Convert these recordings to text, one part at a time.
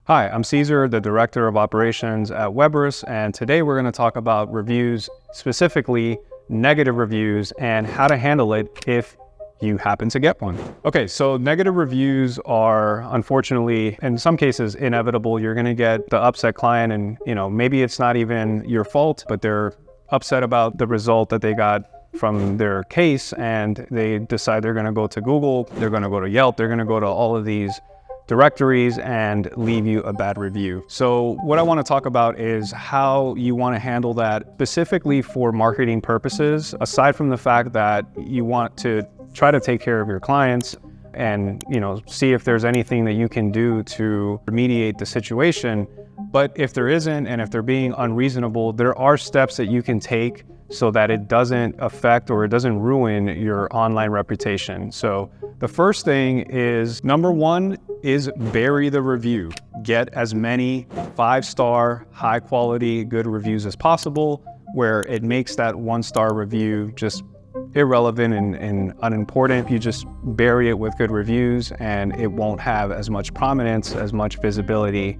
Hi, I'm Caesar, the Director of Operations at Weberus, and today we're going to talk about reviews, specifically negative reviews, and how to handle it if you happen to get one. Okay, so negative reviews are unfortunately, in some cases, inevitable. You're going to get the upset client and, maybe it's not even your fault, but they're upset about the result that they got from their case, and they decide they're going to go to Google, they're going to go to Yelp, they're going to go to all of these directories and leave you a bad review. So what I want to talk about is how you want to handle that specifically for marketing purposes, aside from the fact that you want to try to take care of your clients and see if there's anything that you can do to remediate the situation. But if there isn't, and if they're being unreasonable, there are steps that you can take so that it doesn't affect or it doesn't ruin your online reputation. So the first thing is, number one is bury the review. Get as many 5-star, high quality, good reviews as possible, where it makes that 1-star review just irrelevant and unimportant. You just bury it with good reviews and it won't have as much prominence, as much visibility,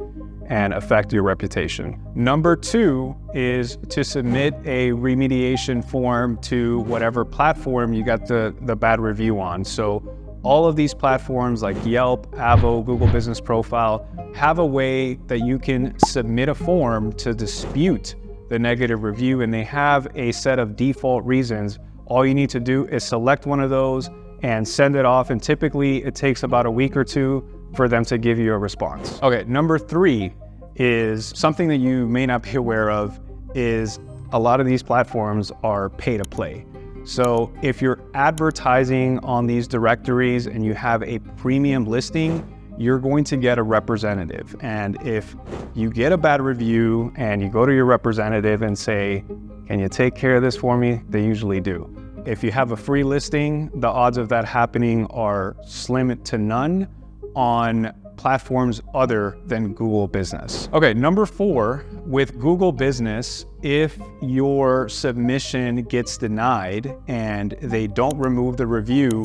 and affect your reputation. Number two is to submit a remediation form to whatever platform you got the bad review on. So all of these platforms like Yelp, Avo, Google Business Profile have a way that you can submit a form to dispute the negative review, and they have a set of default reasons. All you need to do is select one of those and send it off, and typically it takes about a week or two for them to give you a response. Okay, number three is something that you may not be aware of, is a lot of these platforms are pay to play. So if you're advertising on these directories and you have a premium listing, you're going to get a representative. And if you get a bad review and you go to your representative and say, "Can you take care of this for me?" They usually do. If you have a free listing, the odds of that happening are slim to none on platforms other than Google Business. Okay, number four, with Google Business, if your submission gets denied and they don't remove the review,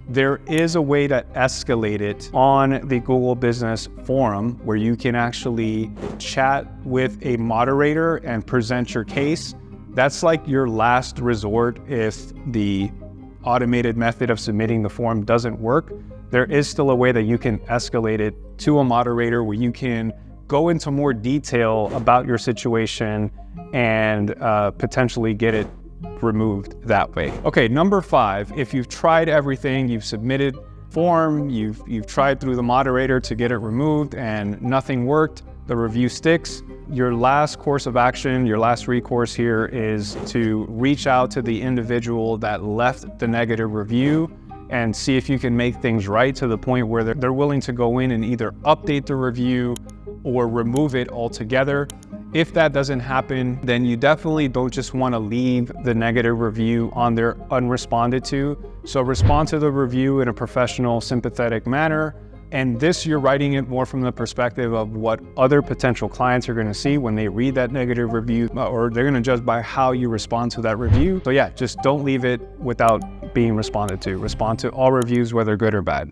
there is a way to escalate it on the Google Business forum, where you can actually chat with a moderator and present your case. That's like your last resort if the automated method of submitting the form doesn't work. There is still a way that you can escalate it to a moderator where you can go into more detail about your situation and potentially get it removed that way. Okay, number five, if you've tried everything, you've submitted form, you've tried through the moderator to get it removed and nothing worked, the review sticks, your last course of action, your last recourse here is to reach out to the individual that left the negative review and see if you can make things right to the point where they're willing to go in and either update the review or remove it altogether. If that doesn't happen, then you definitely don't just want to leave the negative review on there unresponded to. So respond to the review in a professional, sympathetic manner. And this, you're writing it more from the perspective of what other potential clients are going to see when they read that negative review, or they're going to judge by how you respond to that review. So yeah, just don't leave it without being responded to. Respond to all reviews, whether good or bad.